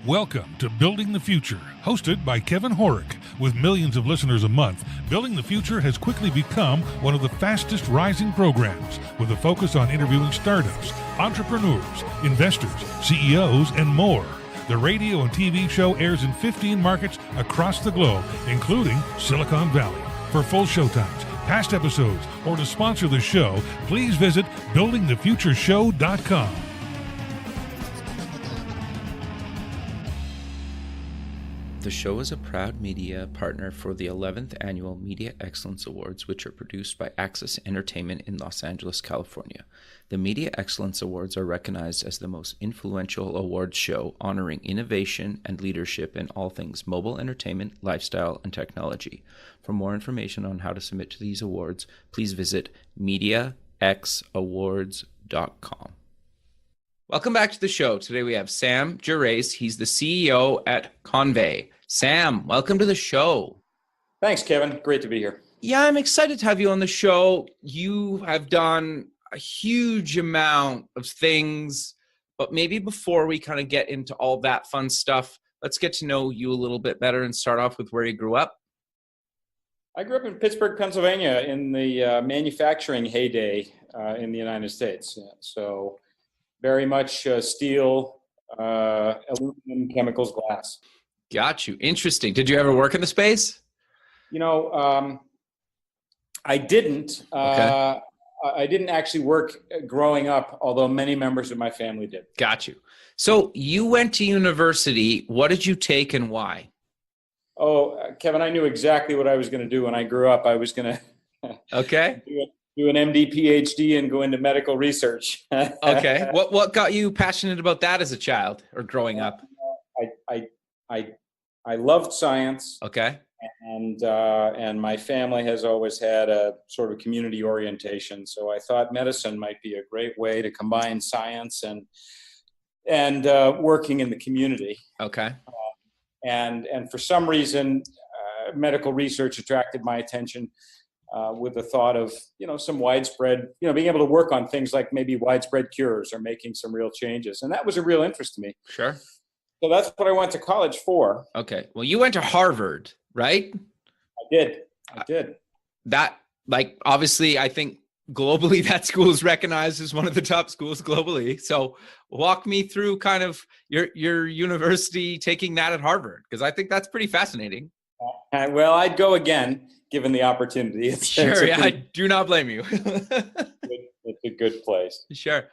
Welcome to Building the Future, hosted by Kevin Horick. With millions of listeners a month, Building the Future has quickly become one of the fastest rising programs, with a focus on interviewing startups, entrepreneurs, investors, CEOs, and more. The radio and TV show airs in 15 markets across the globe, including Silicon Valley. For full showtimes, past episodes, or to sponsor the show, please visit buildingthefutureshow.com. The show is a proud media partner for the 11th Annual Media Excellence Awards, which are produced by Access Entertainment in Los Angeles, California. The Media Excellence Awards are recognized as the most influential awards show honoring innovation and leadership in all things mobile entertainment, lifestyle, and technology. For more information on how to submit to these awards, please visit MediaXAwards.com. Welcome back to the show. Today we have Sam Gerace. He's the CEO at useConveyer. Sam, welcome to the show. Thanks, Kevin. Great to be here. Yeah, I'm excited to have you on the show. You have done a huge amount of things, but maybe before we kind of get into all that fun stuff, let's get to know you a little bit better and start off with where you grew up. I grew up in Pittsburgh, Pennsylvania in the manufacturing heyday in the United States. So very much steel, aluminum, chemicals, glass. Got you. Interesting. Did you ever work in the space? You know, I didn't. Okay. I didn't actually work growing up, although many members of my family did. Got you. So you went to university. What did you take and why? Oh, Kevin, I knew exactly what I was going to do when I grew up. I was going to Okay. do an MD, PhD, and go into medical research. Okay. What got you passionate about that as a child or growing up? I loved science. Okay. And my family has always had a sort of community orientation. So I thought medicine might be a great way to combine science and working in the community. Okay. And for some reason, medical research attracted my attention with the thought of, some widespread, being able to work on things like maybe widespread cures or making some real changes. And that was a real interest to me. Sure. So that's what I went to college for. Okay. Well, you went to Harvard, right? I did. That, obviously, I think globally that school is recognized as one of the top schools globally. So walk me through kind of your university taking that at Harvard, because I think that's pretty fascinating. Well, I'd go again, given the opportunity. I do not blame you. It's a good place. Sure.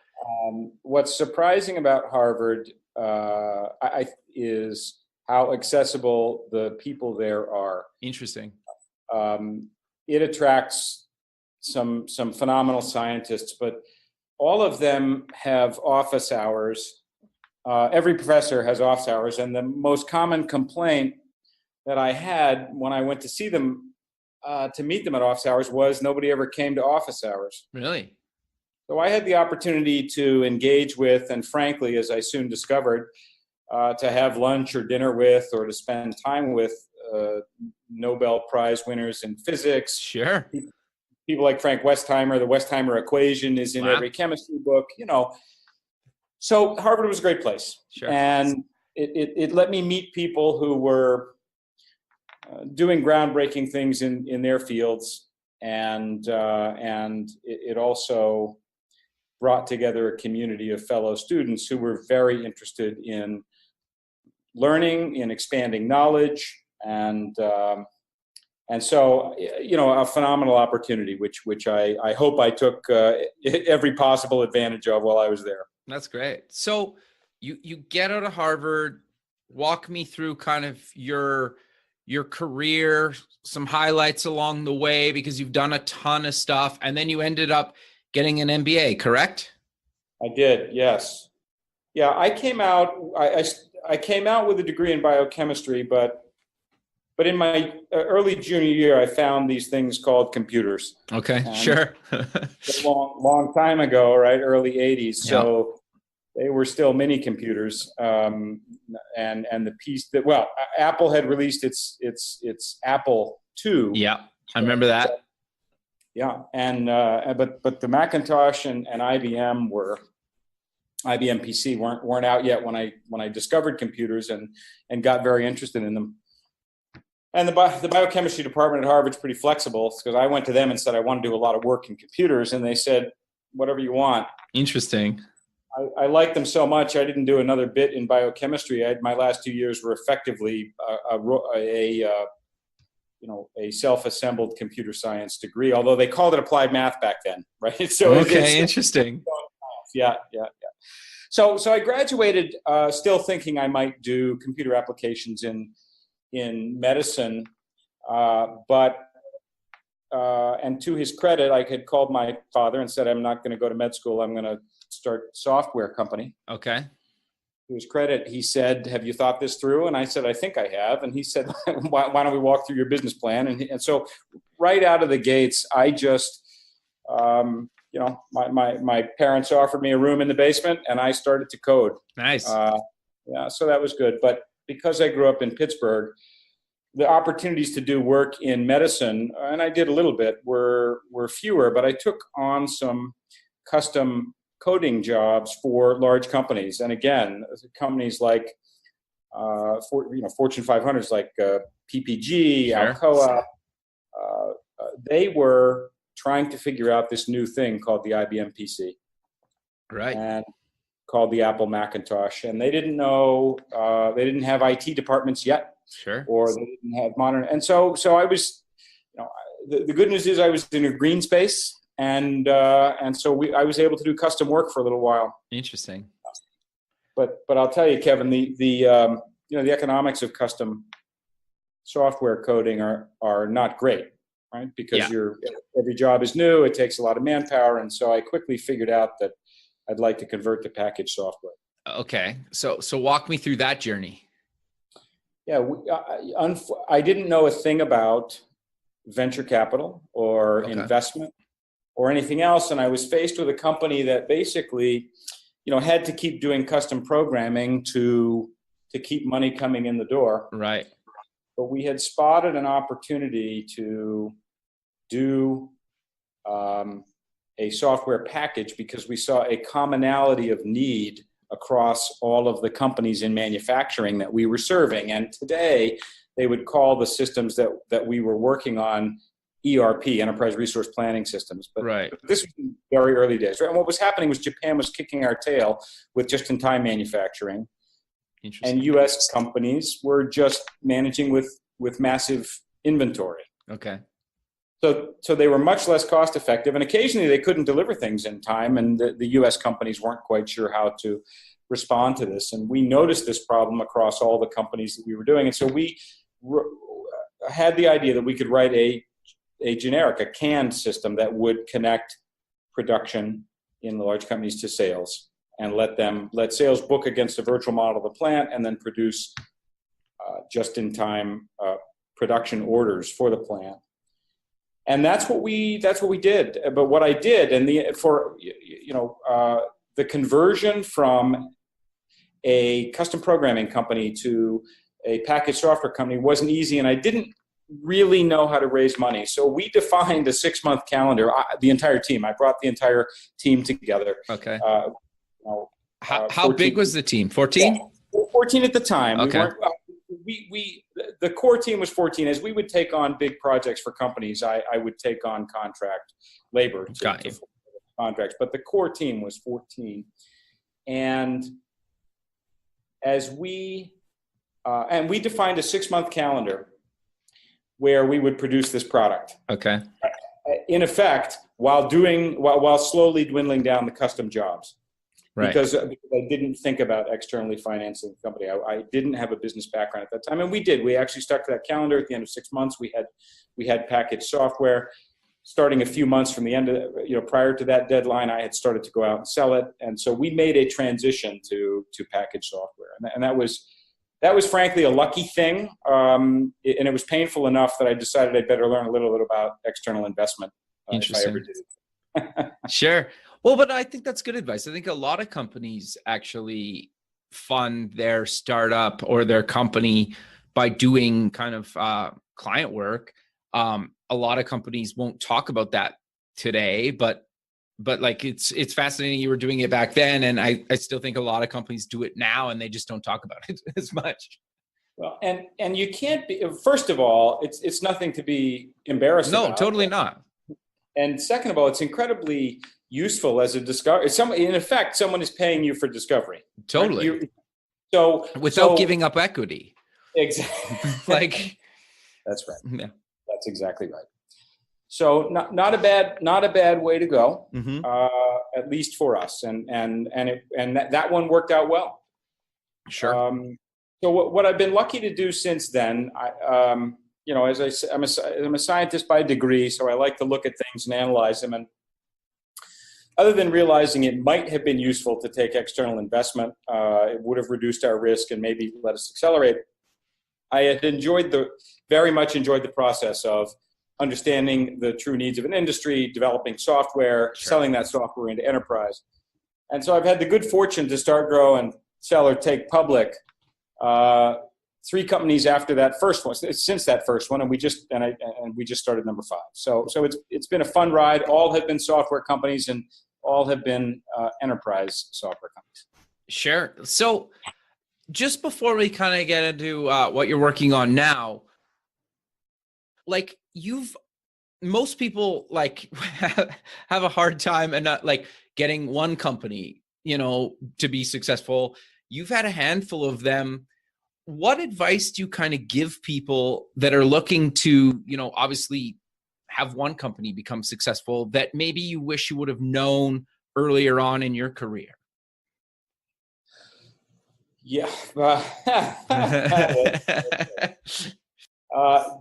What's surprising about Harvard is how accessible the people there are. Interesting. It attracts some phenomenal scientists, but all of them have office hours. Every professor has office hours, and the most common complaint that I had when I went to see them, to meet them at office hours, was nobody ever came to office hours. Really? So I had the opportunity to engage with, and frankly, as I soon discovered, to have lunch or dinner with, or to spend time with Nobel Prize winners in physics. Sure. People like Frank Westheimer. The Westheimer equation is in every chemistry book, So Harvard was a great place. Sure. And it let me meet people who were doing groundbreaking things in their fields. And it also brought together a community of fellow students who were very interested in learning, in expanding knowledge, and so, a phenomenal opportunity, which I hope I took every possible advantage of while I was there. That's great. So you get out of Harvard. Walk me through kind of your career, some highlights along the way, because you've done a ton of stuff, and then you ended up getting an MBA, correct? I did, yes. Yeah, I came out. I came out with a degree in biochemistry, but in my early junior year, I found these things called computers. Okay, sure. A long time ago, right? Early 80s. So they were still mini computers. And the piece that, Apple had released its Apple II. Yeah, I remember that. Yeah, and but the Macintosh and IBM were IBM PC weren't out yet when I discovered computers and got very interested in them. And the biochemistry department at Harvard's pretty flexible, because I went to them and said I want to do a lot of work in computers, and they said, whatever you want. Interesting. I liked them so much, I didn't do another bit in biochemistry. My last 2 years were effectively a self-assembled computer science degree, although they called it applied math back then, right? So okay, interesting. Yeah. So I graduated still thinking I might do computer applications in medicine, but to his credit, I had called my father and said, I'm not going to go to med school. I'm going to start a software company. Okay. To his credit, he said, have you thought this through? And I said, I think I have. And he said, why don't we walk through your business plan? And so right out of the gates, I just, my parents offered me a room in the basement, and I started to code. Nice. So that was good. But because I grew up in Pittsburgh, the opportunities to do work in medicine, and I did a little bit, were fewer, but I took on some custom coding jobs for large companies. And again, companies like, Fortune 500s like PPG, Sure. Alcoa, they were trying to figure out this new thing called the IBM PC. Right. And called the Apple Macintosh. And they didn't know, they didn't have IT departments yet. Sure. Or they didn't have modern. And so I was, the good news is I was in a green space. And so I was able to do custom work for a little while. Interesting. But I'll tell you, Kevin, the economics of custom software coding are not great, right? Because every job is new. It takes a lot of manpower, and so I quickly figured out that I'd like to convert to packaged software. Okay, so walk me through that journey. Yeah, I didn't know a thing about venture capital or investment or anything else, and I was faced with a company that basically, had to keep doing custom programming to keep money coming in the door. Right. But we had spotted an opportunity to do a software package because we saw a commonality of need across all of the companies in manufacturing that we were serving. And today, they would call the systems that we were working on ERP, Enterprise Resource Planning Systems. But this was in very early days. Right? And what was happening was Japan was kicking our tail with just-in-time manufacturing. And U.S. companies were just managing with massive inventory. Okay. So they were much less cost effective, and occasionally they couldn't deliver things in time, and the U.S. companies weren't quite sure how to respond to this. And we noticed this problem across all the companies that we were doing. And so we had the idea that we could write a canned system that would connect production in the large companies to sales and let sales book against a virtual model of the plant and then produce just-in-time production orders for the plant. And that's what we did. But what I did, and the conversion from a custom programming company to a packaged software company wasn't easy, and I didn't really know how to raise money. So we defined a 6-month calendar. The entire team. I brought the entire team together. Okay. How big was the team? 14? Yeah, 14 at the time. Okay. The core team was 14. As we would take on big projects for companies, I would take on contract labor to contracts. But the core team was 14. And as we defined a 6-month calendar where we would produce this product. Okay. In effect, while slowly dwindling down the custom jobs. Right. Because I didn't think about externally financing the company. I didn't have a business background at that time. And we did. We actually stuck to that calendar. At the end of 6 months, we had packaged software. Starting a few months from the end of, prior to that deadline, I had started to go out and sell it. And so we made a transition to packaged software. And that was frankly a lucky thing. And it was painful enough that I decided I'd better learn a little bit about external investment if I ever did it. Sure. Well, but I think that's good advice. I think a lot of companies actually fund their startup or their company by doing kind of client work. A lot of companies won't talk about that today, but but like, it's fascinating you were doing it back then. And I still think a lot of companies do it now and they just don't talk about it as much. Well, and you can't be, first of all, it's nothing to be embarrassed about. No, totally not. And second of all, it's incredibly useful as a discovery. In effect, someone is paying you for discovery. Totally. Right? Without giving up equity. Exactly. Like, that's right. Yeah. That's exactly right. So not a bad way to go, at least for us. And that one worked out well. Sure. So what I've been lucky to do since then, as I said, I'm a scientist by degree, so I like to look at things and analyze them. And other than realizing it might have been useful to take external investment, it would have reduced our risk and maybe let us accelerate. I had very much enjoyed the process of understanding the true needs of an industry, developing software, selling that software into enterprise. And so I've had the good fortune to start, grow, and sell or take public 3 companies after that first one, since that first one, and we just started number 5. So it's been a fun ride. All have been software companies, and all have been enterprise software companies. Sure. So just before we kind of get into what you're working on now, like most people like have a hard time and not like getting one company, to be successful. You've had a handful of them. What advice do you kind of give people that are looking to, obviously have one company become successful that maybe you wish you would have known earlier on in your career? Yeah.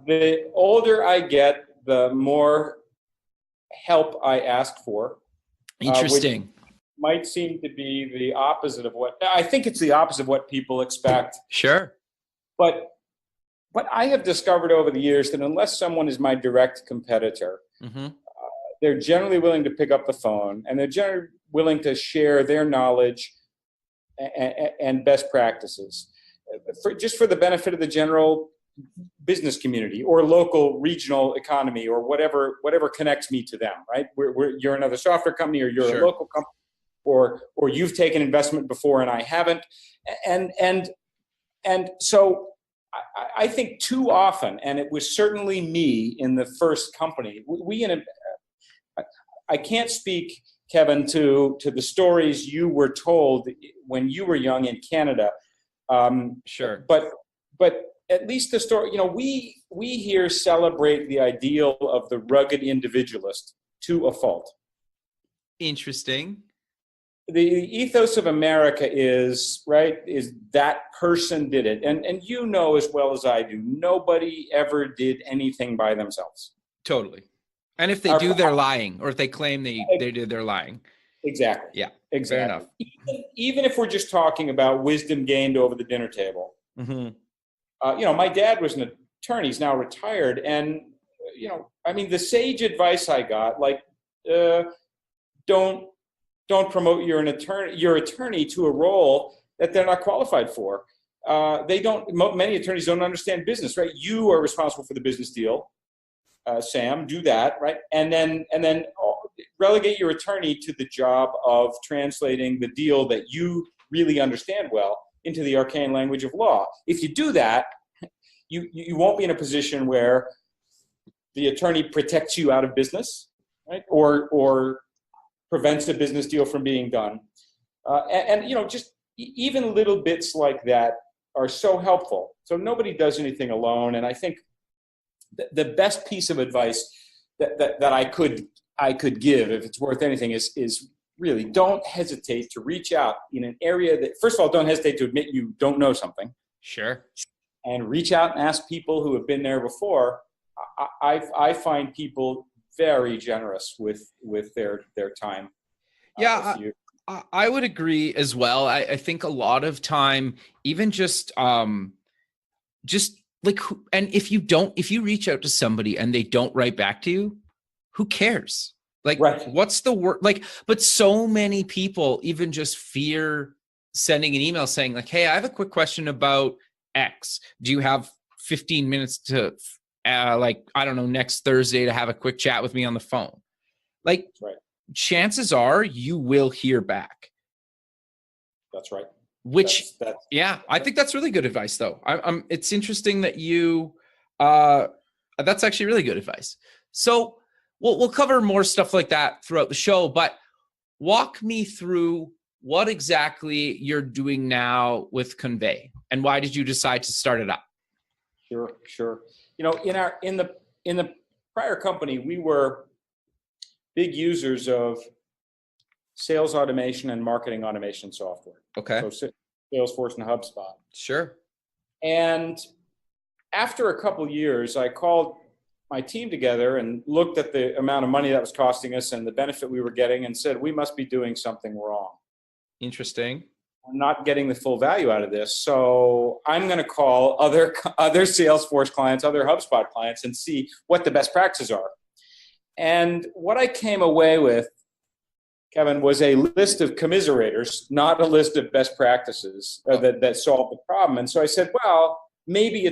The older I get, the more help I ask for. Interesting. Which might seem to be the opposite of I think it's the opposite of what people expect. Sure. But what I have discovered over the years that unless someone is my direct competitor, they're generally willing to pick up the phone, and they're generally willing to share their knowledge and best practices just for the benefit of the general business community or local regional economy or whatever connects me to them, right? You're another software company, or you're a local company, or you've taken investment before and I haven't. And so I think too often, and it was certainly me in the first company, I can't speak, Kevin, to the stories you were told when you were young in Canada. Sure. But at least the story, we here celebrate the ideal of the rugged individualist to a fault. Interesting. The ethos of America is that person did it. And as well as I do, nobody ever did anything by themselves. Totally. And if they do, they're lying. Or if they claim they did, they're lying. Exactly. Yeah. Exactly. Fair enough. Even if we're just talking about wisdom gained over the dinner table. My dad was an attorney. He's now retired. And, the sage advice I got, don't promote your attorney to a role that they're not qualified for. Many attorneys don't understand business, right? You are responsible for the business deal. Sam, do that, right? And then relegate your attorney to the job of translating the deal that you really understand well into the arcane language of law. If you do that, you won't be in a position where the attorney protects you out of business, right? Or prevents a business deal from being done. Just even little bits like that are so helpful. So nobody does anything alone. And I think the best piece of advice that I could give, if it's worth anything, is really don't hesitate to reach out in an area that, first of all, don't hesitate to admit you don't know something. Sure. And reach out and ask people who have been there before. I find people very generous with their time. Yeah, I would agree as well. I think a lot of time, even just like, and if you reach out to somebody and they don't write back to you, who cares? Like, what's the word? Like, but so many people even just fear sending an email saying like, hey, I have a quick question about X. Do you have 15 minutes to, next Thursday to have a quick chat with me on the phone? Like, chances are you will hear back. That's right. Which, I think that's really good advice, though. It's interesting that you, that's actually really good advice. So we'll cover more stuff like that throughout the show, but walk me through what exactly you're doing now with Convey, and why did you decide to start it up? Sure. You know, in the prior company, we were big users of sales automation and marketing automation software. Okay. So Salesforce and HubSpot. Sure. And after a couple years, I called my team together and looked at the amount of money that was costing us and the benefit we were getting and said, we must be doing something wrong. Interesting. I'm not getting the full value out of this. So I'm going to call other Salesforce clients, other HubSpot clients, and see what the best practices are. And what I came away with, Kevin, was a list of commiserators, not a list of best practices that solve the problem. And so I said, well, maybe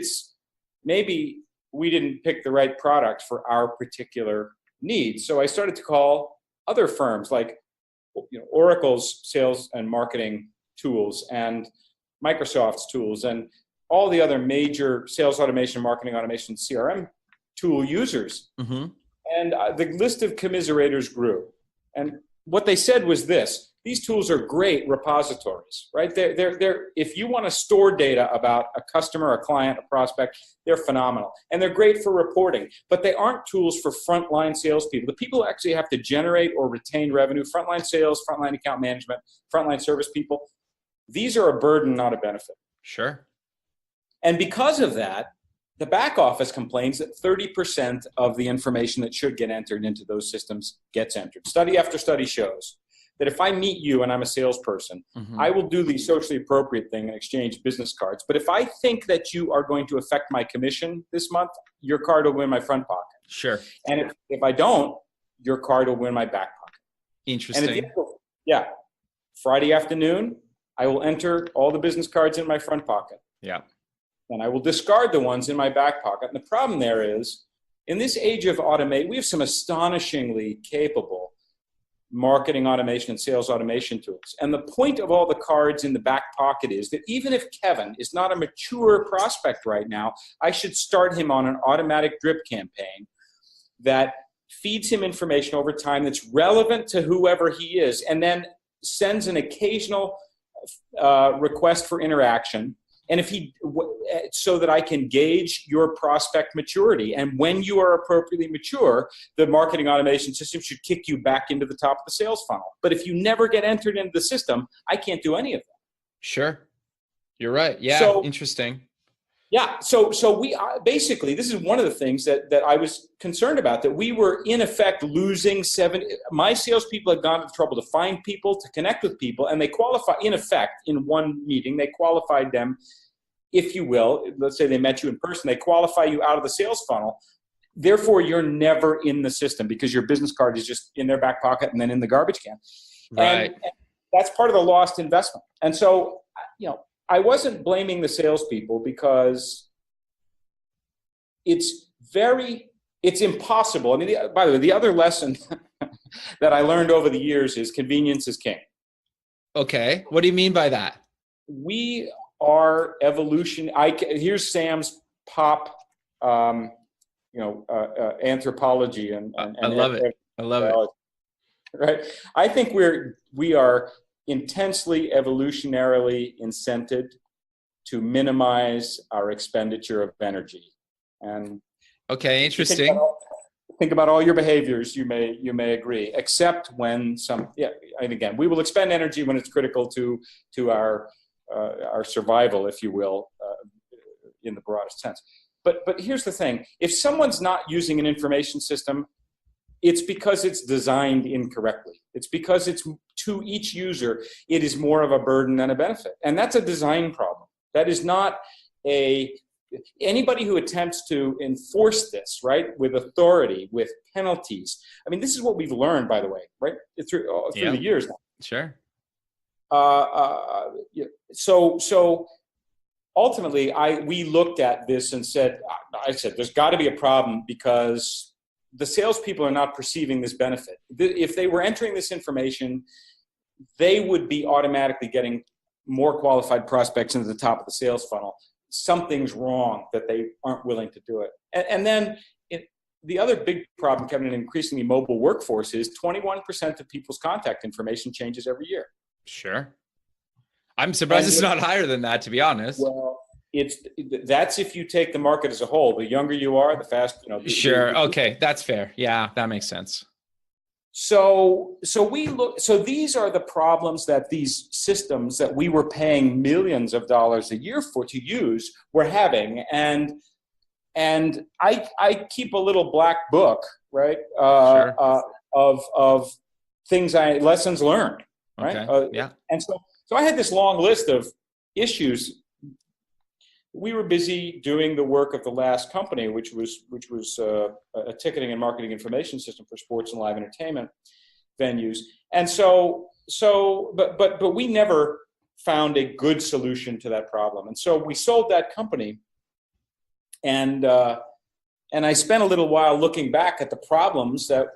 we didn't pick the right product for our particular needs. So I started to call other firms like Oracle's sales and marketing tools and Microsoft's tools and all the other major sales automation, marketing automation, CRM tool users. Mm-hmm. And the list of commiserators grew. And what they said was this: these tools are great repositories, right? They're if you want to store data about a customer, a client, a prospect, they're phenomenal. And they're great for reporting, but they aren't tools for frontline salespeople. The people who actually have to generate or retain revenue, frontline sales, frontline account management, frontline service people, these are a burden, not a benefit. Sure. And because of that, the back office complains that 30% of the information that should get entered into those systems gets entered. Study after study shows that if I meet you and I'm a salesperson, mm-hmm. I will do the socially appropriate thing and exchange business cards. But if I think that you are going to affect my commission this month, your card will win my front pocket. Sure. And if I don't, your card will win my back pocket. Interesting. And Friday afternoon, I will enter all the business cards in my front pocket. Yeah. And I will discard the ones in my back pocket. And the problem there is, in this age of automate, we have some astonishingly capable marketing automation and sales automation tools. And the point of all the cards in the back pocket is that even if Kevin is not a mature prospect right now, I should start him on an automatic drip campaign that feeds him information over time that's relevant to whoever he is, and then sends an occasional request for interaction. And so that I can gauge your prospect maturity. And when you are appropriately mature, the marketing automation system should kick you back into the top of the sales funnel. But if you never get entered into the system, I can't do any of that. Sure. You're right. Yeah. Interesting. Yeah. So we basically, this is one of the things that I was concerned about, that we were in effect losing my salespeople had gone to the trouble to find people, to connect with people, and they qualify, in effect, in one meeting, they qualified them, if you will. Let's say they met you in person, they qualify you out of the sales funnel. Therefore, you're never in the system because your business card is just in their back pocket and then in the garbage can. Right. And that's part of the lost investment. And so, I wasn't blaming the salespeople because it's impossible. I mean, by the way, the other lesson that I learned over the years is convenience is king. Okay. What do you mean by that? We are evolution. Here's Sam's pop, anthropology and I love it. I love it. Right. I think we are intensely evolutionarily incented to minimize our expenditure of energy. And okay, interesting. Think about all your behaviors. You may agree, except when and again, we will expend energy when it's critical to our survival, if you will, in the broadest sense. But here's the thing: if someone's not using an information system, it's because it's designed incorrectly. It's because it's to each user, it is more of a burden than a benefit. And that's a design problem. That is not anybody who attempts to enforce this, right, with authority, with penalties. I mean, this is what we've learned, by the way, right, through the years now. Sure. So ultimately, we looked at this and said, there's got to be a problem because the salespeople are not perceiving this benefit. If they were entering this information, they would be automatically getting more qualified prospects into the top of the sales funnel. Something's wrong that they aren't willing to do it. And then the other big problem, Kevin, in an increasingly mobile workforce is 21% of people's contact information changes every year. Sure. I'm surprised it's not higher than that, to be honest. Well, that's if you take the market as a whole. The younger you are, the faster. Sure. Okay, that's fair. Yeah, that makes sense. So these are the problems that these systems that we were paying millions of dollars a year for to use were having, and I keep a little black book, right? Sure. Of lessons learned, right? Okay. Yeah. And so I had this long list of issues. We were busy doing the work of the last company, which was a ticketing and marketing information system for sports and live entertainment venues. And but we never found a good solution to that problem. And so we sold that company, and I spent a little while looking back at the problems that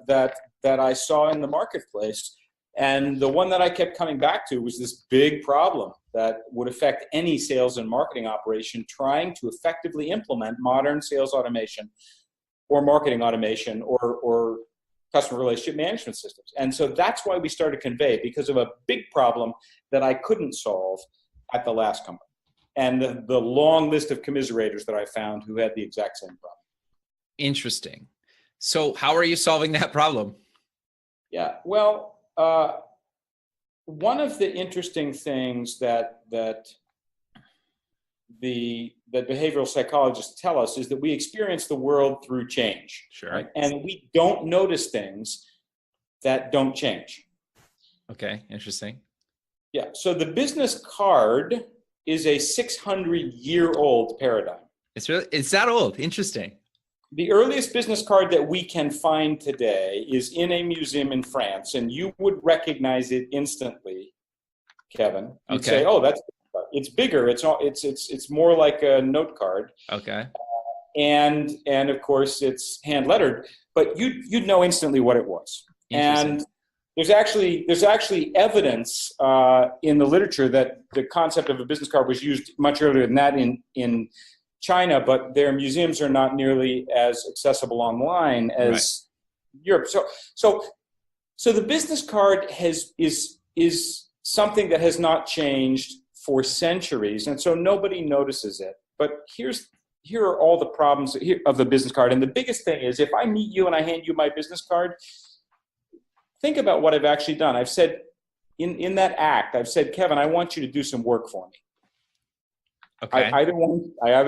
I saw in the marketplace. And the one that I kept coming back to was this big problem that would affect any sales and marketing operation trying to effectively implement modern sales automation or marketing automation or customer relationship management systems. And so that's why we started Convey, because of a big problem that I couldn't solve at the last company. And the long list of commiserators that I found who had the exact same problem. Interesting. So how are you solving that problem? Yeah, well, one of the interesting things that behavioral psychologists tell us is that we experience the world through change. Sure. Right? And we don't notice things that don't change. Okay, interesting. Yeah, so the business card is a 600-year-old paradigm. It's that old. Interesting. The earliest business card that we can find today is in a museum in France, and you would recognize it instantly, Kevin. You'd say, "Oh, it's bigger. It's more like a note card." Okay. And of course, it's hand lettered, but you'd know instantly what it was. And there's actually evidence in the literature that the concept of a business card was used much earlier than that in China, but their museums are not nearly as accessible online as Europe. So the business card is something that has not changed for centuries, and so nobody notices it. But here are all the problems of the business card, and the biggest thing is if I meet you and I hand you my business card, think about what I've actually done. I've said in that act, I've said, Kevin, I want you to do some work for me. Okay. I either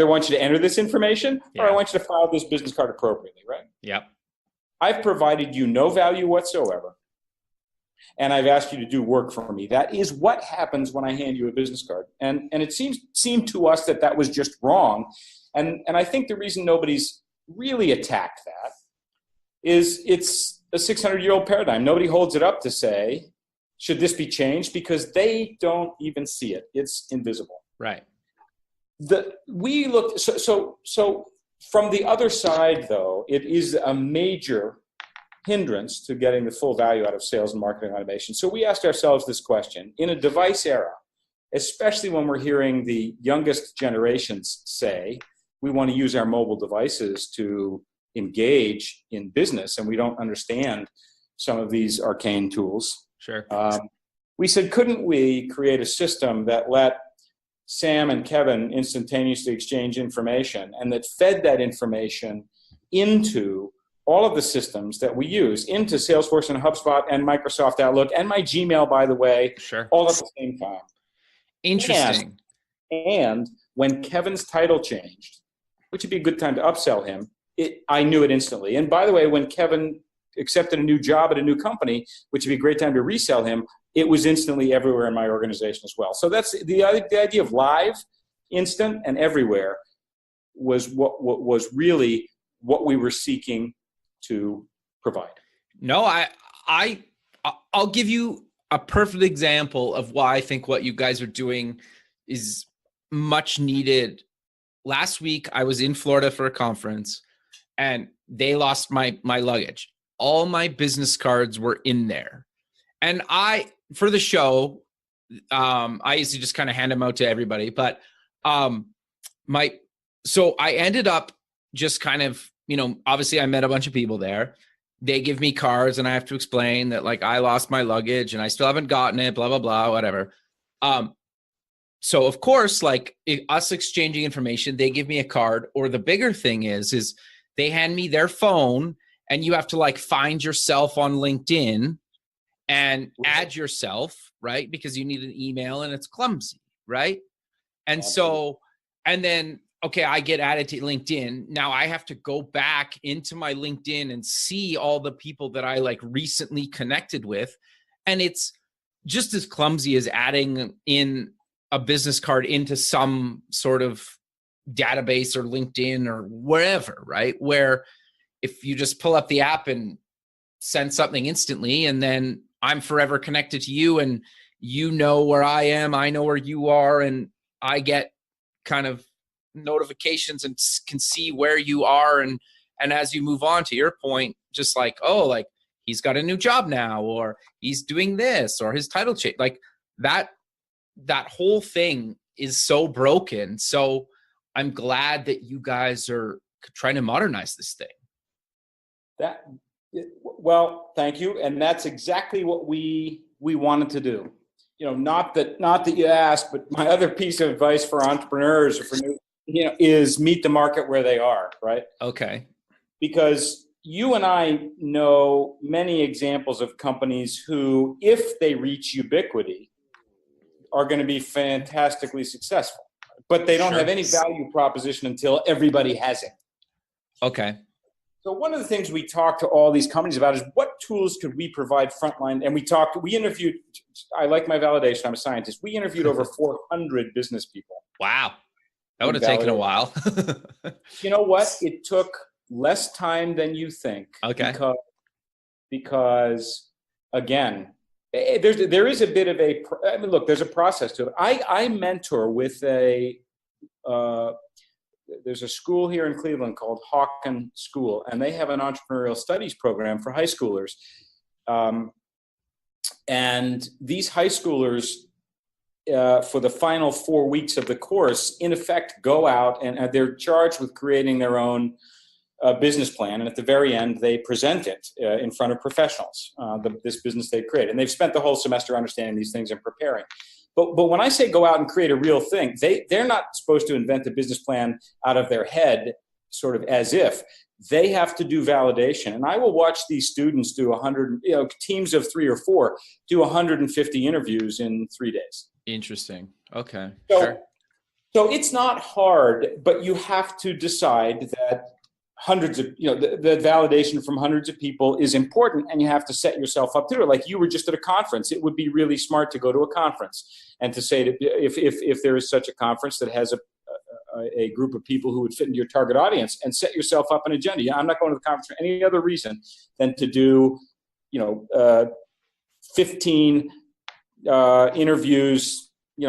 want you to enter this information or I want you to file this business card appropriately, right? Yep. I've provided you no value whatsoever, and I've asked you to do work for me. That is what happens when I hand you a business card. And it seemed to us that was just wrong. And I think the reason nobody's really attacked that is it's a 600-year-old paradigm. Nobody holds it up to say, should this be changed? Because they don't even see it. It's invisible. Right. We looked so from the other side, though, it is a major hindrance to getting the full value out of sales and marketing automation. So we asked ourselves this question: in a device era, especially when we're hearing the youngest generations say we want to use our mobile devices to engage in business, and we don't understand some of these arcane tools. Sure. We said, couldn't we create a system that let Sam and Kevin instantaneously exchange information and that fed that information into all of the systems that we use, into Salesforce and HubSpot and Microsoft Outlook and my Gmail, by the way, sure, all at the same time. Interesting. And when Kevin's title changed, which would be a good time to upsell him, I knew it instantly. And by the way, when Kevin accepted a new job at a new company, which would be a great time to resell him, it was instantly everywhere in my organization as well. So that's the idea of live, instant, and everywhere was what was really what we were seeking to provide. No, I'll give you a perfect example of why I think what you guys are doing is much needed. Last week, I was in Florida for a conference, and they lost my luggage. All my business cards were in there. And for the show, I used to just kind of hand them out to everybody. But so I ended up just kind of, obviously I met a bunch of people there. They give me cards and I have to explain that like I lost my luggage and I still haven't gotten it, blah, blah, blah, whatever. So of course, like us exchanging information, they give me a card, or the bigger thing is they hand me their phone and you have to like find yourself on LinkedIn and add yourself, right? Because you need an email and it's clumsy, right? And so, and then, okay, I get added to LinkedIn. Now I have to go back into my LinkedIn and see all the people that I like recently connected with. And it's just as clumsy as adding in a business card into some sort of database or LinkedIn or wherever, right? Where if you just pull up the app and send something instantly, and then I'm forever connected to you, and you know where I am, I know where you are, and I get kind of notifications and can see where you are. And as you move on, to your point, just like, oh, like he's got a new job now, or he's doing this, or his title change, like that whole thing is so broken. So I'm glad that you guys are trying to modernize this thing. Well, thank you. And that's exactly what we wanted to do. Not that you asked, but my other piece of advice for entrepreneurs or for new, is meet the market where they are, right? Okay. Because you and I know many examples of companies who, if they reach ubiquity, are going to be fantastically successful, but they don't have any value proposition until everybody has it. Okay. So one of the things we talk to all these companies about is what tools could we provide frontline? And we interviewed, I like my validation, I'm a scientist. We interviewed over 400 business people. Wow. That would have taken a while. You know what? It took less time than you think. Okay. Because again, there is a bit of look, there's a process to it. I mentor with there's a school here in Cleveland called Hawken School, and they have an entrepreneurial studies program for high schoolers. And these high schoolers, for the final 4 weeks of the course, in effect, go out and they're charged with creating their own business plan. And at the very end, they present it in front of professionals, this business they've created. And they've spent the whole semester understanding these things and preparing. But when I say go out and create a real thing, they're not supposed to invent a business plan out of their head, sort of as if. They have to do validation. And I will watch these students do 100, teams of 3 or 4, do 150 interviews in 3 days. Interesting. Okay. So it's not hard, but you have to decide that hundreds of, the validation from hundreds of people is important, and you have to set yourself up to do it. Like you were just at a conference. It would be really smart to go to a conference and to say that if there is such a conference that has a group of people who would fit into your target audience, and set yourself up an agenda. I'm not going to the conference for any other reason than to do, 15 interviews, in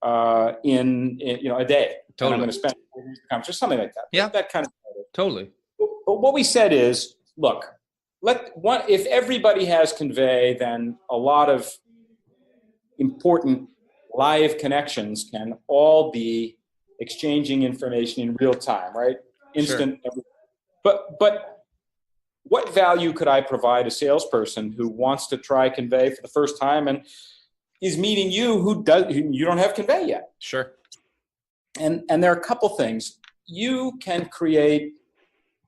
a day. Totally. And I'm going to spend or something like that. Yeah. That kind of. Totally. But what we said is, look, if everybody has Convey, then a lot of important live connections can all be exchanging information in real time, right? Instant. Sure. But what value could I provide a salesperson who wants to try Convey for the first time and is meeting you who you don't have Convey yet? Sure. And there are a couple things. You can create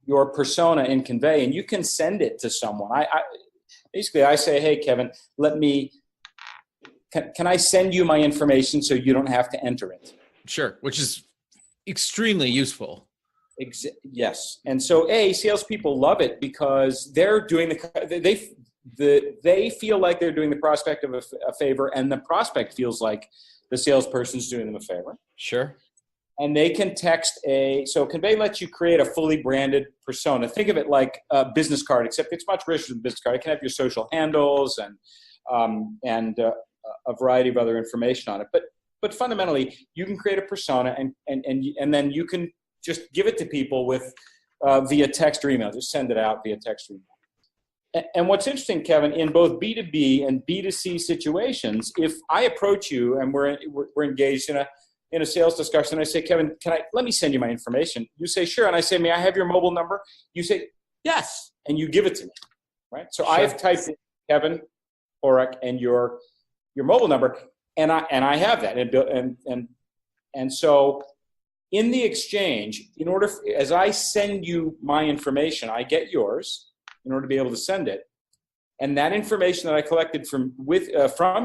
your persona in Convey, and you can send it to someone. I say, hey, Kevin, can I send you my information so you don't have to enter it? Sure, which is extremely useful. Yes, and so salespeople love it because they're doing they feel like they're doing the prospect of a favor, and the prospect feels like the salesperson's doing them a favor. Sure. And they can text so Convey lets you create a fully branded persona. Think of it like a business card, except it's much richer than a business card. It can have your social handles and a variety of other information on it. But fundamentally, you can create a persona and then you can just give it to people with via text or email. Just send it out via text or email. And what's interesting, Kevin, in both B2B and B2C situations, if I approach you and we're engaged in a sales discussion, I say, Kevin, let me send you my information. You say, sure. And I say, may I have your mobile number? You say, yes. And you give it to me, right? So sure. I have typed in Kevin Horek and your mobile number, and I have that. And so in the exchange, as I send you my information, I get yours in order to be able to send it. And that information that I collected from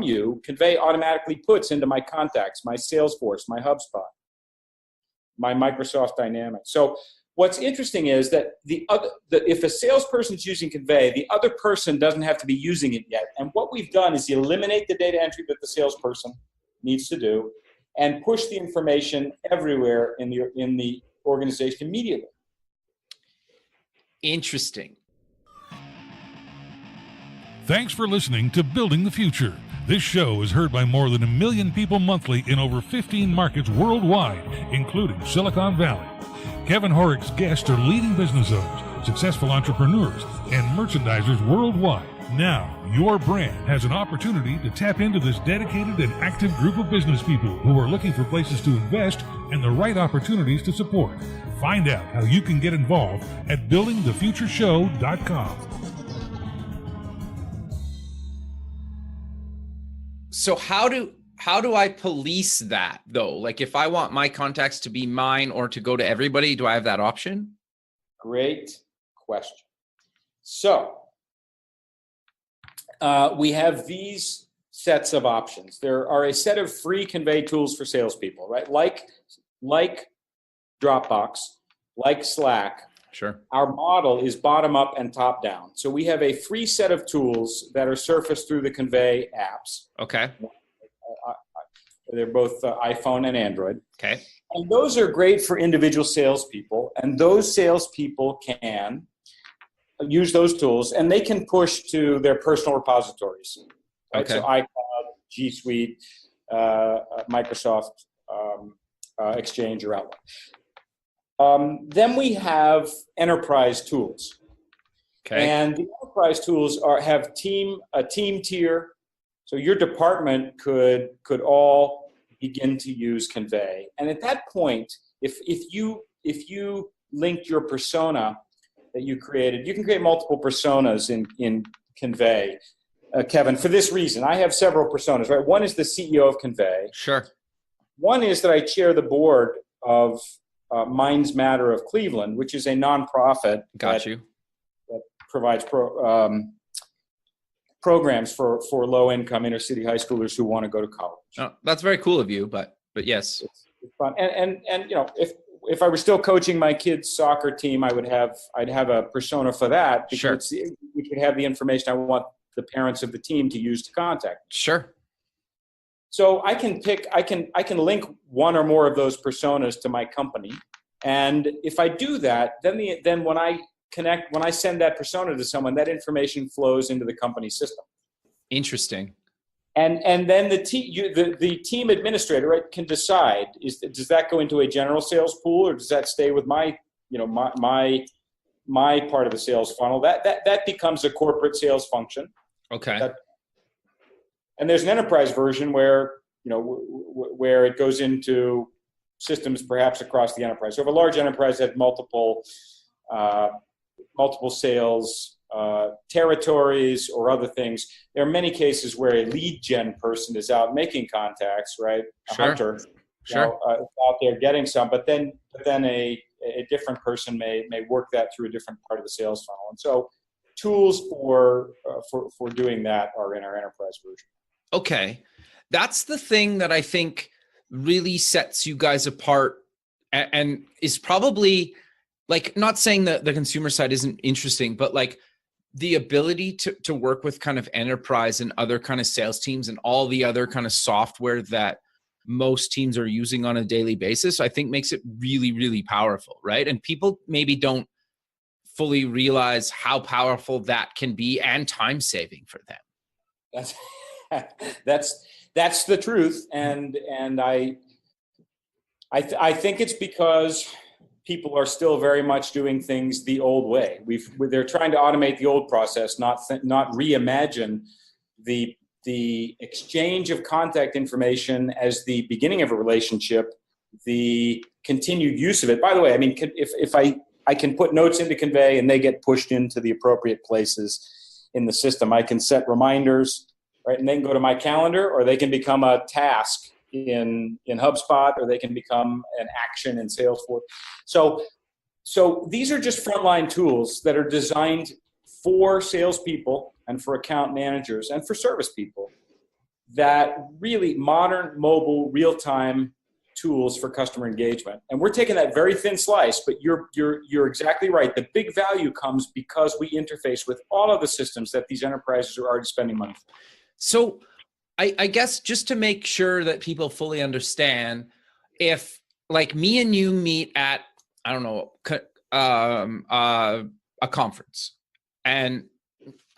you, Convey automatically puts into my contacts, my Salesforce, my HubSpot, my Microsoft Dynamics. So what's interesting is that if a salesperson's using Convey, the other person doesn't have to be using it yet. And what we've done is eliminate the data entry that the salesperson needs to do and push the information everywhere in the organization immediately. Interesting. Thanks for listening to Building the Future. This show is heard by more than 1 million people monthly in over 15 markets worldwide, including Silicon Valley. Kevin Horek's guests are leading business owners, successful entrepreneurs, and merchandisers worldwide. Now, your brand has an opportunity to tap into this dedicated and active group of business people who are looking for places to invest and the right opportunities to support. Find out how you can get involved at buildingthefutureshow.com. So how do I police that though? Like if I want my contacts to be mine or to go to everybody, do I have that option? Great question. So we have these sets of options. There are a set of free Convey tools for salespeople, right? Like Dropbox, like Slack. Sure. Our model is bottom up and top down. So we have a free set of tools that are surfaced through the Convey apps. Okay. They're both iPhone and Android. Okay. And those are great for individual salespeople. And those salespeople can use those tools and they can push to their personal repositories. Right? Okay. So iCloud, G Suite, Microsoft Exchange or Outlook. Then we have enterprise tools. Okay. And the enterprise tools have a team tier. So your department could all begin to use Convey. And at that point, if you linked your persona that you created, you can create multiple personas in Convey. Kevin, for this reason, I have several personas, right? One is the CEO of Convey. Sure. One is that I chair the board of Minds Matter of Cleveland, which is a nonprofit that provides programs for low-income inner-city high schoolers who want to go to college. Oh, that's very cool of you, but yes, it's fun. And you know, if I were still coaching my kids' soccer team, I'd have a persona for that because we could have the information I want the parents of the team to use to contact. Sure. So I can link one or more of those personas to my company, and if I do that, then when I send that persona to someone, that information flows into the company system. Interesting. And then the team administrator, right, can decide does that go into a general sales pool or does that stay with my part of the sales funnel? That becomes a corporate sales function. Okay. And there's an enterprise version where it goes into systems perhaps across the enterprise. So if a large enterprise has multiple sales territories or other things, there are many cases where a lead gen person is out making contacts, right? A hunter, is out there getting some, but then a different person may work that through a different part of the sales funnel. And so tools for doing that are in our enterprise version. Okay. That's the thing that I think really sets you guys apart and is probably, like, not saying that the consumer side isn't interesting, but like the ability to work with kind of enterprise and other kind of sales teams and all the other kind of software that most teams are using on a daily basis, I think makes it really, really powerful, right? And people maybe don't fully realize how powerful that can be and time saving for them. That's the truth, and I think it's because people are still very much doing things the old way. They're trying to automate the old process, not reimagine the exchange of contact information as the beginning of a relationship, the continued use of it. By the way, I mean, if I can put notes into Convey and they get pushed into the appropriate places in the system, I can set reminders, right? And they can go to my calendar, or they can become a task in HubSpot, or they can become an action in Salesforce. So these are just frontline tools that are designed for salespeople and for account managers and for service people, that really modern, mobile, real-time tools for customer engagement. And we're taking that very thin slice, but you're exactly right. The big value comes because we interface with all of the systems that these enterprises are already spending money for. So I guess just to make sure that people fully understand, if like me and you meet at, I don't know, a conference, and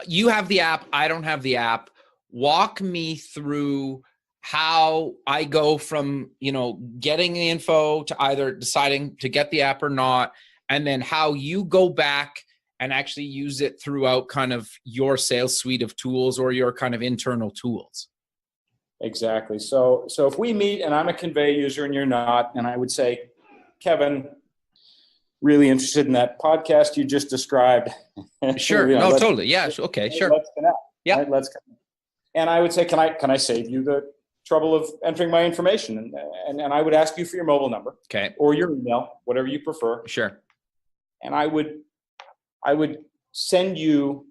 you have the app, I don't have the app, walk me through how I go from, getting the info to either deciding to get the app or not, and then how you go back and actually use it throughout kind of your sales suite of tools or your kind of internal tools. Exactly. So if we meet and I'm a Convey user and you're not, and I would say, Kevin, really interested in that podcast you just described. Sure. No, totally. Yeah. Okay. Sure. Let's connect. Yeah. Right? Let's connect. And I would say, can I save you the trouble of entering my information? And I would ask you for your mobile number. Okay. Or your email, whatever you prefer. Sure. And I would send you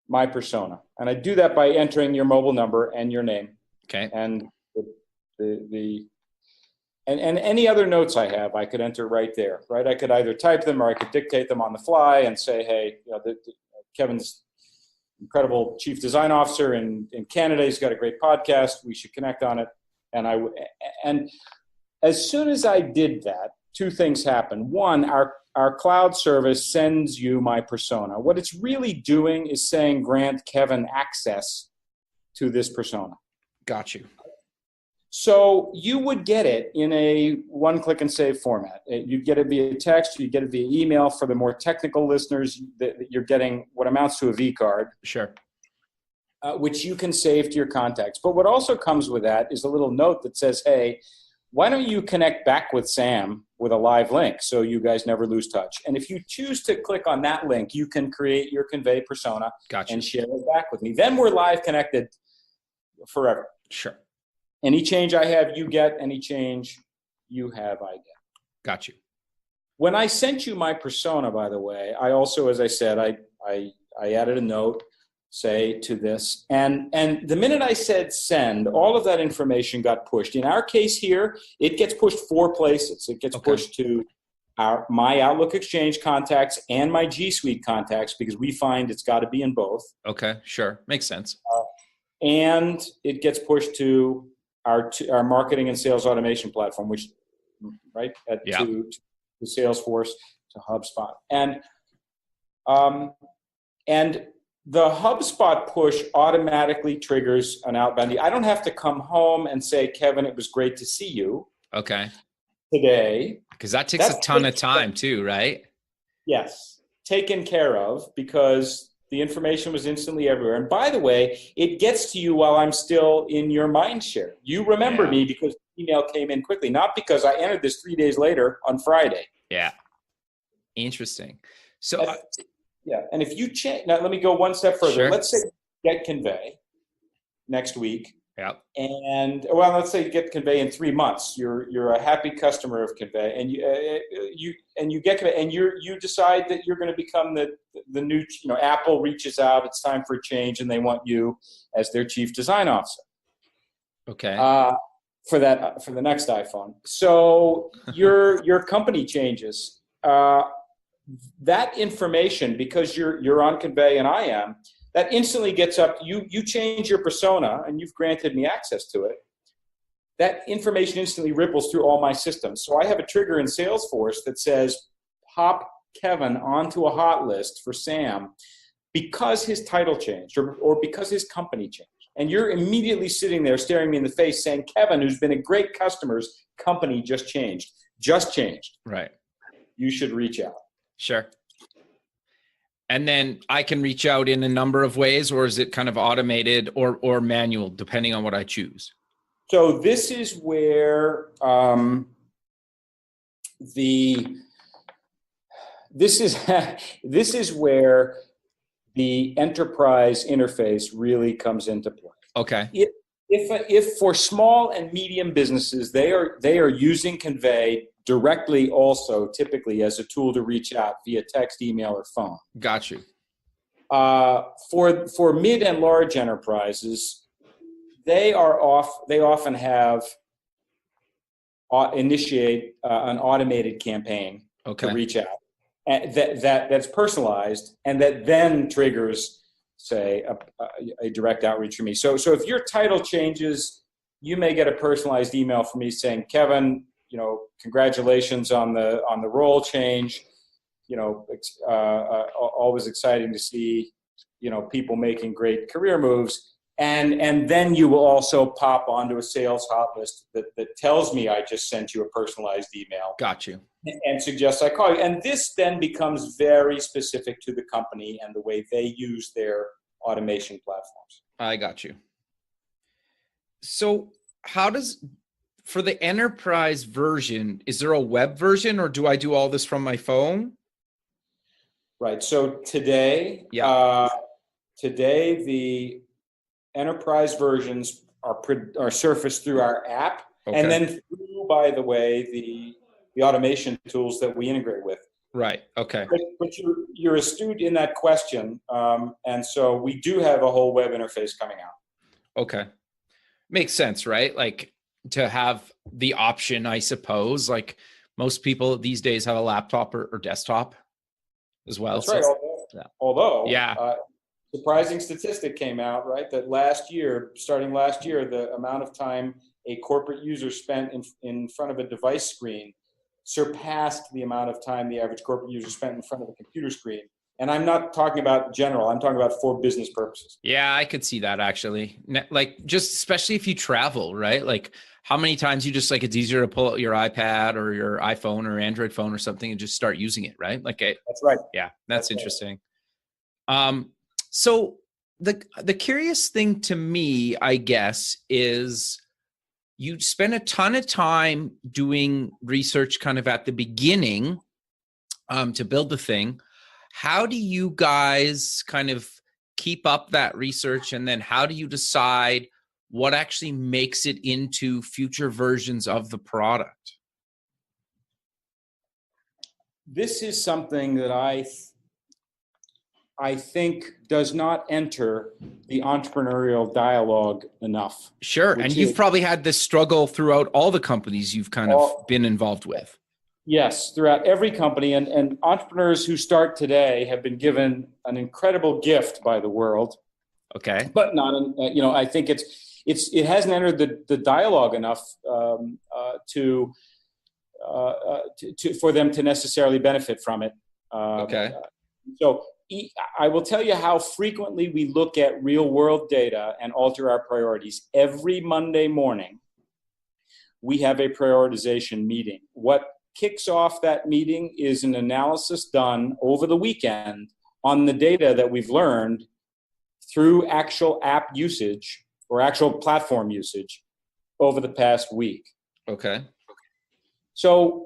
my persona. And I do that by entering your mobile number and your name. Okay. And and any other notes I have, I could enter right there, right? I could either type them or I could dictate them on the fly and say, hey, Kevin's incredible chief design officer in Canada. He's got a great podcast. We should connect on it. And as soon as I did that, two things happened. One, our cloud service sends you my persona. What it's really doing is saying, grant Kevin access to this persona. Got you. So you would get it in a one-click and save format. You'd get it via text. You'd get it via email. For the more technical listeners, you're getting what amounts to a V-card. Sure. Which you can save to your contacts. But what also comes with that is a little note that says, hey, why don't you connect back with Sam with a live link so you guys never lose touch? And if you choose to click on that link, you can create your Convey persona. Gotcha. And share it back with me. Then we're live connected forever. Sure. Any change I have, you get. Any change you have, I get. Got you. When I sent you my persona, by the way, I also, as I said, I added a note, say, to this. And the minute I said send, all of that information got pushed. In our case here, it gets pushed 4 places. It gets pushed to my Outlook Exchange contacts and my G Suite contacts, because we find it's got to be in both. Okay, sure. Makes sense. And it gets pushed to our marketing and sales automation platform, which, right, to Salesforce, to HubSpot. And the HubSpot push automatically triggers an outbound. I don't have to come home and say, Kevin, it was great to see you. Okay. Today. Because that takes a ton of time too, right? Yes. Taken care of, because the information was instantly everywhere. And by the way, it gets to you while I'm still in your mind share. You remember me because the email came in quickly, not because I entered this 3 days later on Friday. Yeah. Interesting. So and if you change, now let me go one step further. Sure. Let's say get Convey next week. Yeah. And let's say you get Convey in 3 months. You're a happy customer of Convey, and you get Convey, and you decide that you're going to become the new. Apple reaches out. It's time for a change, and they want you as their chief design officer. Okay. For the next iPhone. So your company changes. That information, because you're on Convey and I am. That instantly gets up. You change your persona, and you've granted me access to it. That information instantly ripples through all my systems. So I have a trigger in Salesforce that says, pop Kevin onto a hot list for Sam because his title changed or because his company changed. And you're immediately sitting there staring me in the face saying, Kevin, who's been a great customer's company just changed. just changed. Right. You should reach out. Sure. And then I can reach out in a number of ways, or is it kind of automated or manual, depending on what I choose? So this is where this is where the enterprise interface really comes into play. Okay. If for small and medium businesses, they are using Convey directly also typically as a tool to reach out via text, email, or phone. Got you. For mid and large enterprises, they often have initiate an automated campaign to reach out, and that's personalized, and that then triggers, say, a direct outreach from me. So if your title changes, you may get a personalized email from me saying, Kevin, congratulations on the role change. Always exciting to see, people making great career moves. And then you will also pop onto a sales hot list that tells me I just sent you a personalized email. Got you. And suggests I call you. And this then becomes very specific to the company and the way they use their automation platforms. I got you. So for the enterprise version, is there a web version, or do I do all this from my phone? Right. So today, the enterprise versions are surfaced through our app, and then through, by the way, the automation tools that we integrate with. Right. Okay. But you're astute in that question, and so we do have a whole web interface coming out. Okay. Makes sense, right? Like to have the option, I suppose. Like most people these days have a laptop or desktop as well. That's right. Although surprising statistic came out, right, that starting last year, the amount of time a corporate user spent in front of a device screen surpassed the amount of time the average corporate user spent in front of a computer screen. And I'm not talking about general, I'm talking about for business purposes. Yeah, I could see that actually. Like just especially if you travel, right? Like how many times you just it's easier to pull out your iPad or your iPhone or Android phone or something and just start using it, right? That's right. Yeah, that's interesting. Right. So the curious thing to me, I guess, is you spend a ton of time doing research kind of at the beginning to build the thing. How do you guys kind of keep up that research? And then how do you decide what actually makes it into future versions of the product? This is something that I think does not enter the entrepreneurial dialogue enough. Sure. And you've probably had this struggle throughout all the companies you've kind of been involved with. Yes, throughout every company. And entrepreneurs who start today have been given an incredible gift by the world. Okay. But not, I think it hasn't entered the dialogue enough for them to necessarily benefit from it. Okay. So I will tell you how frequently we look at real world data and alter our priorities. Every Monday morning, we have a prioritization meeting. What kicks off that meeting is an analysis done over the weekend on the data that we've learned through actual app usage or actual platform usage over the past week. Okay. So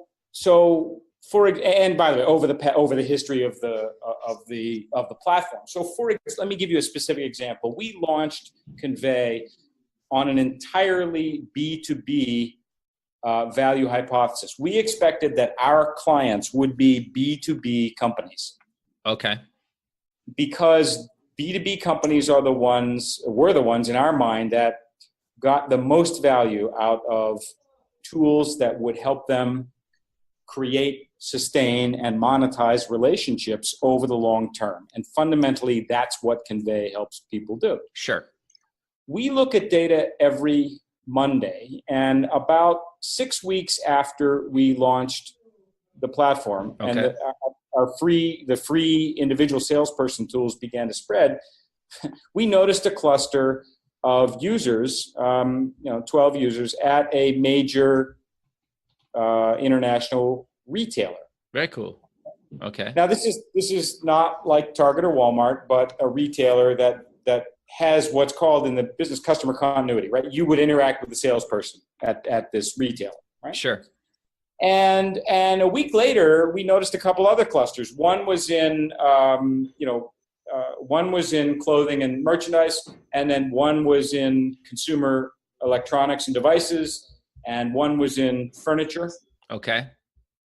and by the way, over the history of the platform. So let me give you a specific example. We launched Convey on an entirely B2B value hypothesis. We expected that our clients would be B2B companies. Okay. Because B2B companies were the ones in our mind that got the most value out of tools that would help them create, sustain, and monetize relationships over the long term. And fundamentally, that's what Convey helps people do. Sure. We look at data every Monday, and about 6 weeks after we launched the platform, okay, and the free individual salesperson tools began to spread, we noticed a cluster of users, 12 users at a major international retailer. Very cool. Okay. Now, this is not like Target or Walmart, but a retailer that has what's called in the business customer continuity, right? You would interact with the salesperson at this retailer, right? Sure. And a week later, we noticed a couple other clusters. One was in one was in clothing and merchandise, and then one was in consumer electronics and devices, and one was in furniture. Okay.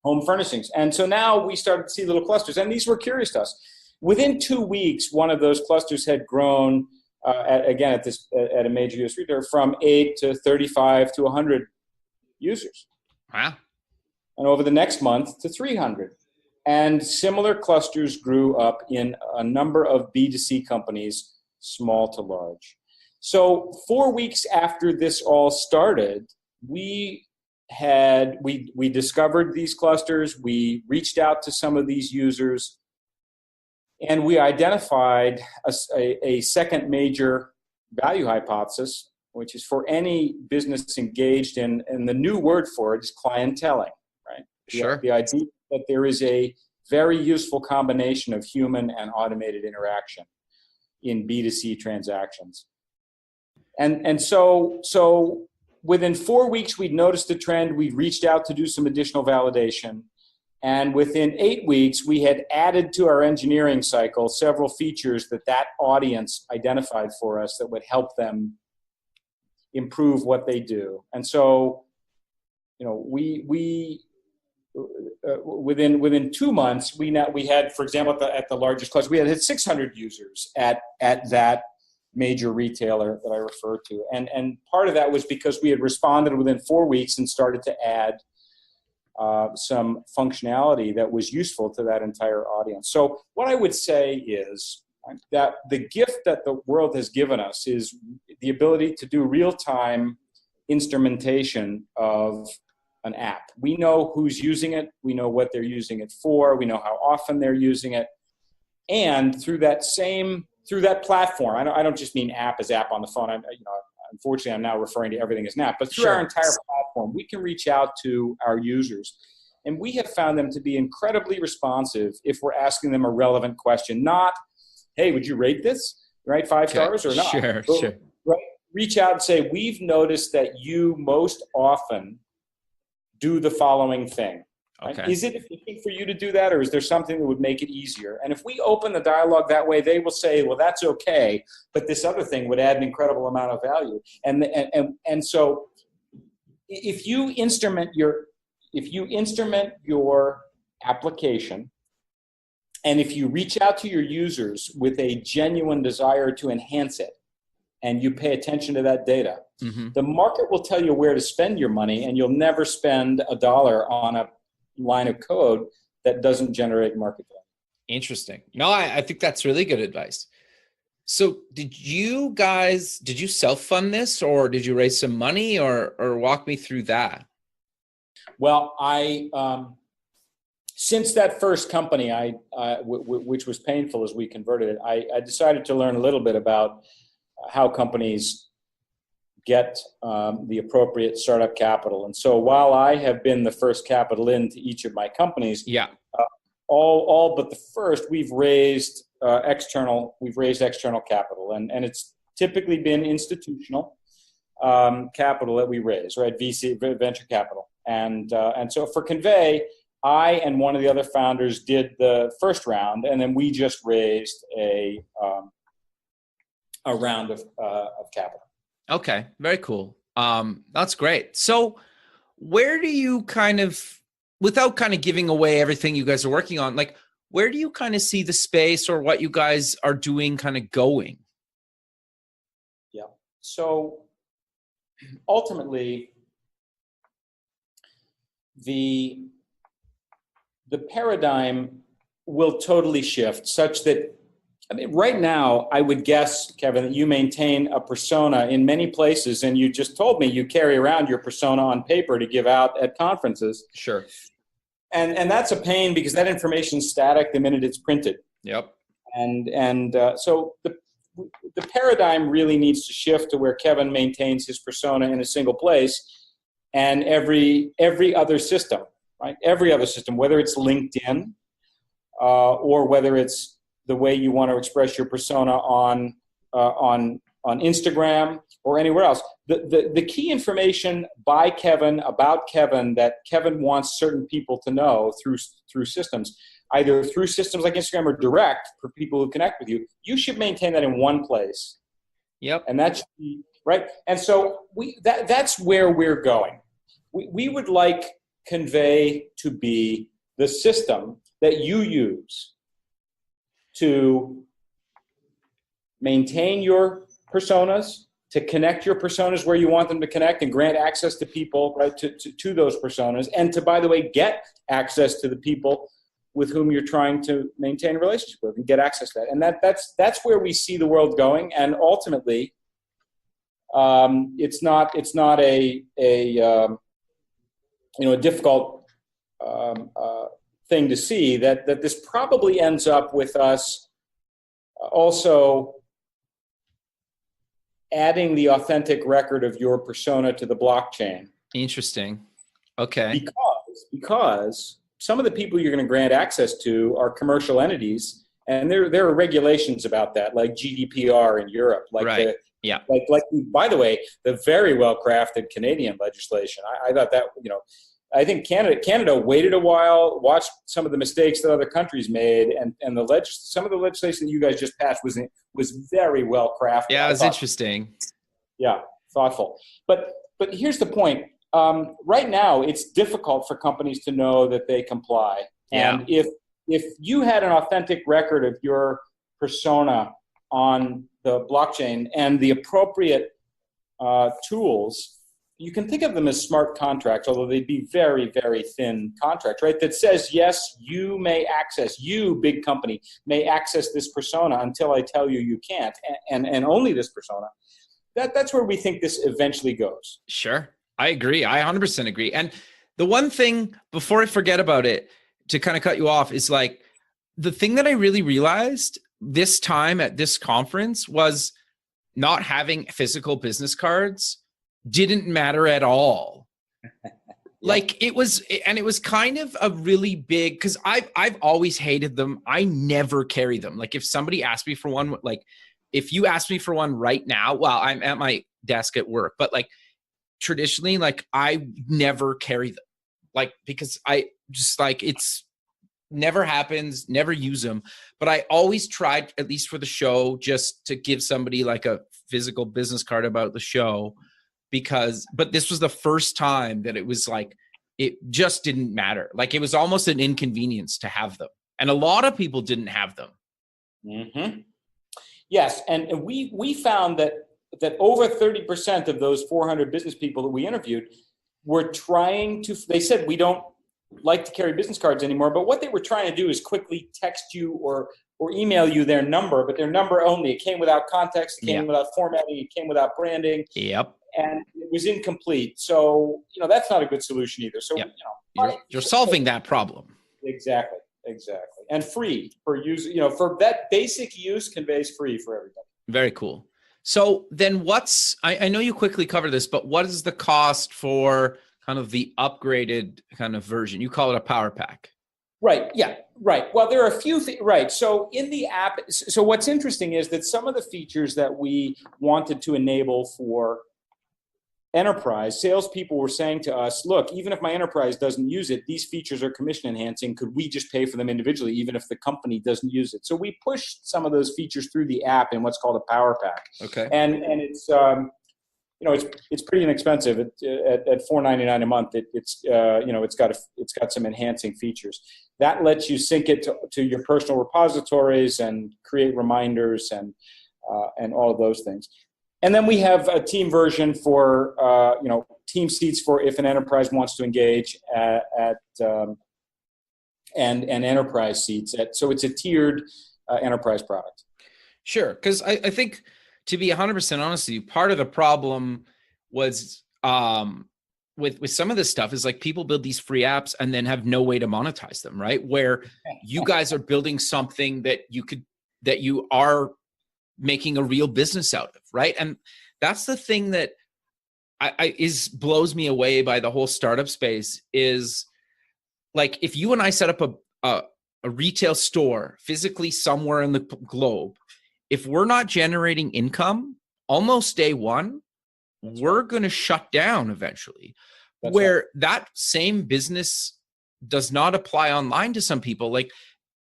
Home furnishings. And so now we started to see little clusters, and these were curious to us. Within 2 weeks, one of those clusters had grown, at a major US retailer, from 8 to 35 to 100 users. Wow. And over the next month to 300. And similar clusters grew up in a number of B2C companies, small to large. So 4 weeks after this all started, we discovered these clusters, we reached out to some of these users, and we identified a second major value hypothesis, which is for any business engaged in, and the new word for it is clienteling, right? Sure. The idea that there is a very useful combination of human and automated interaction in B2C transactions. And so within 4 weeks, we'd noticed a trend. We reached out to do some additional validation. And within 8 weeks, we had added to our engineering cycle several features that audience identified for us that would help them improve what they do. And so, within 2 months, we had, for example, at the largest cluster, we had 600 users at that major retailer that I referred to. And part of that was because we had responded within 4 weeks and started to add some functionality that was useful to that entire audience. So what I would say is that the gift that the world has given us is the ability to do real-time instrumentation of an app. We know who's using it. We know what they're using it for. We know how often they're using it. And through that platform, I don't just mean app as app on the phone. Unfortunately, I'm now referring to everything as an app. But through our entire platform, we can reach out to our users. And we have found them to be incredibly responsive if we're asking them a relevant question. Not, hey, would you rate this? Right? 5 stars or not? Sure. Right? Reach out and say, we've noticed that you most often do the following thing. Right? Okay. Is it efficient for you to do that, or is there something that would make it easier? And if we open the dialogue that way, they will say, well, that's okay, but this other thing would add an incredible amount of value. And so if you instrument your application, and if you reach out to your users with a genuine desire to enhance it, and you pay attention to that data, the market will tell you where to spend your money, and you'll never spend $1 on a line of code that doesn't generate market value. Interesting. No, I think that's really good advice. So did you self-fund this, or did you raise some money, or walk me through that? Well, since that first company, which was painful as we converted it, I decided to learn a little bit about how companies get the appropriate startup capital. And so while I have been the first capital into each of my companies, all but the first, we've raised external capital, and it's typically been institutional capital that we raise, right? VC, venture capital. And so for Convey, I and one of the other founders did the first round, and then we just raised a round of capital. Okay, very cool. That's great. So where do you without giving away everything you guys are working on, like where do you see the space or what you guys are doing going? Yeah. So ultimately, the paradigm will totally shift such that, right now, I would guess, Kevin, that you maintain a persona in many places, and you just told me you carry around your persona on paper to give out at conferences. Sure. And that's a pain because that information's static the minute it's printed. Yep. So the paradigm really needs to shift to where Kevin maintains his persona in a single place, and every other system, right? Every other system, whether it's LinkedIn or whether it's the way you want to express your persona on Instagram or anywhere else. The key information by Kevin, about Kevin, that Kevin wants certain people to know through systems, either through systems like Instagram or direct for people who connect with you, you should maintain that in one place. Yep. And that should be, right? And so that's where we're going. We would like Convey to be the system that you use to maintain your personas, to connect your personas where you want them to connect and grant access to people, right, to those personas, and to, by the way, get access to the people with whom you're trying to maintain a relationship with and get access to that. And that's where we see the world going. And ultimately, it's not a difficult thing to see that this probably ends up with us also adding the authentic record of your persona to the blockchain. Interesting. Okay. Because some of the people you're going to grant access to are commercial entities, and there are regulations about that, like GDPR in Europe, like right. Yeah. Like by the way, the very well crafted Canadian legislation. I thought that, I think Canada waited a while, watched some of the mistakes that other countries made, and some of the legislation that you guys just passed was very well crafted. Yeah, it was interesting. Yeah, thoughtful. But here's the point. Right now, it's difficult for companies to know that they comply. Yeah. And if you had an authentic record of your persona on the blockchain and the appropriate tools, you can think of them as smart contracts, although they'd be very, very thin contracts, right? That says, yes, you, big company, may access this persona until I tell you you can't, and only this persona. That's where we think this eventually goes. Sure. I agree. I 100% agree. And the one thing, before I forget about it, to kind of cut you off, is like, the thing that I really realized this time at this conference was not having physical business cards didn't matter at all. Like it was kind of a really big, because I've always hated them. I never carry them. Like if somebody asked me for one, like if you asked me for one right now, well, I'm at my desk at work, but like traditionally, like I never carry them, like because I just like it's never happens, never use them. But I always tried, at least for the show, just to give somebody like a physical business card about the show. But this was the first time that it was like, it just didn't matter. Like it was almost an inconvenience to have them. And a lot of people didn't have them. Mm-hmm. Yes. And we found that over 30% of those 400 business people that we interviewed were they said, we don't like to carry business cards anymore. But what they were trying to do is quickly text you or email you their number, but their number only. It came without context. It came without formatting. It came without branding. Yep. And it was incomplete. So, that's not a good solution either. So, you're solving that problem. Exactly. And free for use, for that basic use, Convey's free for everybody. Very cool. So then I know you quickly covered this, but what is the cost for kind of the upgraded kind of version? You call it a power pack. Right. Yeah. Right. Well, there are a few things. Right. So in the app, so what's interesting is that some of the features that we wanted to enable for enterprise, salespeople were saying to us, look, even if my enterprise doesn't use it, these features are commission enhancing. Could we just pay for them individually, even if the company doesn't use it? So we pushed some of those features through the app in what's called a power pack. Okay. And it's, it's pretty inexpensive at $4.99 a month. It's got some enhancing features that lets you sync it to your personal repositories and create reminders and all of those things. And then we have a team version for, team seats for if an enterprise wants to engage and enterprise seats. So it's a tiered enterprise product. Sure. Because I think, to be 100% honest with you, part of the problem was with some of this stuff is like people build these free apps and then have no way to monetize them, right? Where you guys are building something that you are making a real business out of, right? And that's the thing that blows me away by the whole startup space is like, if you and I set up a retail store physically somewhere in the globe, if we're not generating income almost day one, we're going to shut down eventually. Where that same business does not apply online to some people. Like,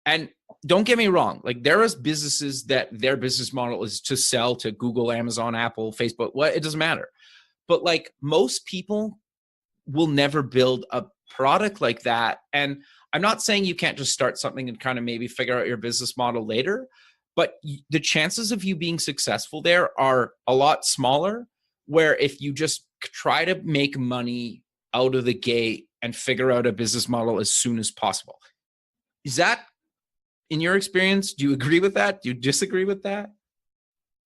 and don't get me wrong, like there is businesses that their business model is to sell to Google, Amazon, Apple, Facebook, it doesn't matter. But like most people will never build a product like that. And I'm not saying you can't just start something and kind of maybe figure out your business model later, but the chances of you being successful there are a lot smaller, where if you just try to make money out of the gate and figure out a business model as soon as possible. Is that, in your experience, do you agree with that? Do you disagree with that?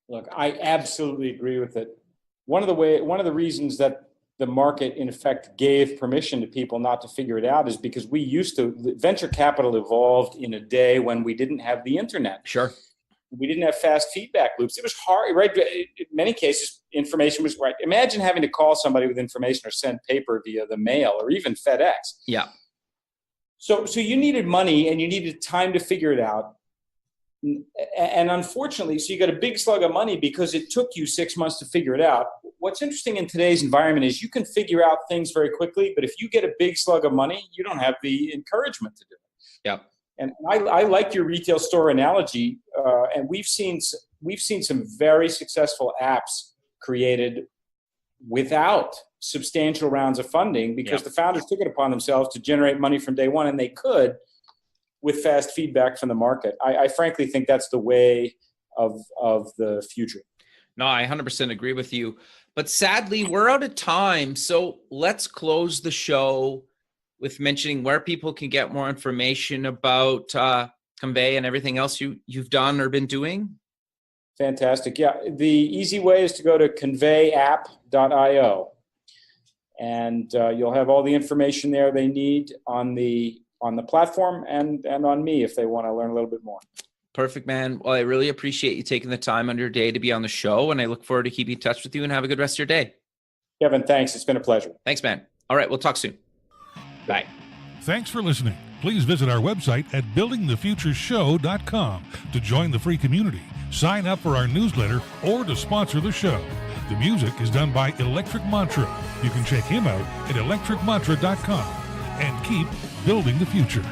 Look, I absolutely agree with it. One of the reasons that the market, in effect, gave permission to people not to figure it out is because venture capital evolved in a day when we didn't have the internet. Sure. We didn't have fast feedback loops. It was hard, right? In many cases, information was right. Imagine having to call somebody with information or send paper via the mail or even FedEx. Yeah. So you needed money and you needed time to figure it out. And unfortunately, so you got a big slug of money because it took you 6 months to figure it out. What's interesting in today's environment is you can figure out things very quickly, but if you get a big slug of money, you don't have the encouragement to do it. Yeah. And I like your retail store analogy, and we've seen some very successful apps created without substantial rounds of funding because the founders took it upon themselves to generate money from day one, and they could with fast feedback from the market. I frankly think that's the way of the future. No, I 100% agree with you. But sadly, we're out of time. So let's close the show with mentioning where people can get more information about Convey and everything else you've done or been doing. Fantastic. Yeah, the easy way is to go to conveyapp.io, and you'll have all the information there they need on the platform and on me if they want to learn a little bit more. Perfect, man. Well, I really appreciate you taking the time on your day to be on the show, and I look forward to keeping in touch with you, and have a good rest of your day. Kevin, thanks. It's been a pleasure. Thanks, man. All right, we'll talk soon. Bye. Thanks for listening. Please visit our website at buildingthefutureshow.com to join the free community, sign up for our newsletter, or to sponsor the show. The music is done by Electric Mantra. You can check him out at electricmantra.com and keep building the future.